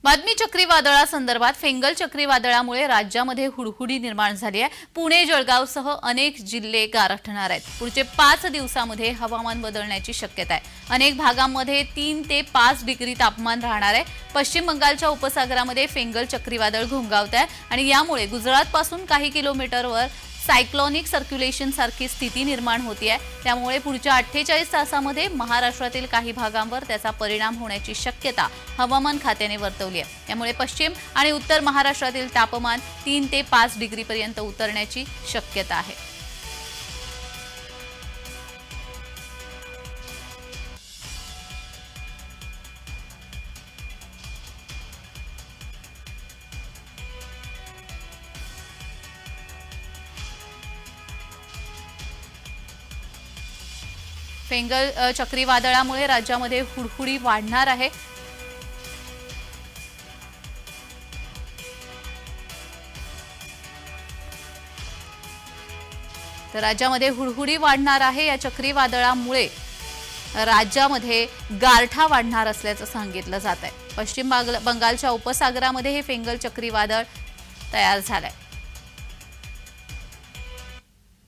बातमी चक्रीवादळासंदर्भात फेंगल चक्रीवादळामुळे राज्यामध्ये हुडहुडी निर्माण झाली आहे। पुणे जळगावसह अनेक जिल्हे गारठणार आहेत। पुढचे 5 दिवसांमध्ये हवामान बदलण्याची शक्यता आहे। अनेक भागांमध्ये 3 ते 5 डिग्री तापमान राहणार आहे। पश्चिम बंगालच्या उपसागरामध्ये फेंगल चक्रीवादळ घुमगावत आहे आणि यामुळे गुजरातपासून काही किलोमीटरवर सायक्लोनिक सर्क्युलेशन सारखी स्थिती निर्माण होती आहे। त्यामुळे पुढच्या 48 तासांमध्ये महाराष्ट्रातील काही भागांवर त्याचा परिणाम होण्याची शक्यता हवामान खात्याने वर्तवली आहे। त्यामुळे पश्चिम आणि उत्तर महाराष्ट्रातील तापमान 3 ते 5 डिग्री पर्यंत उतरण्याची शक्यता आहे। फेंगल चक्रीवादळामुळे राज्यामध्ये हुडहुडी वाढणार आहे। तर राज्यामध्ये हुडहुडी वाढणार आहे। या चक्रीवादळामुळे राज्यामध्ये गारठा वाढणार असल्याचं सांगितलं जात आहे। पश्चिम बंगालच्या उपसागरामध्ये हे फेंगल चक्रीवादळ तयार झालंय।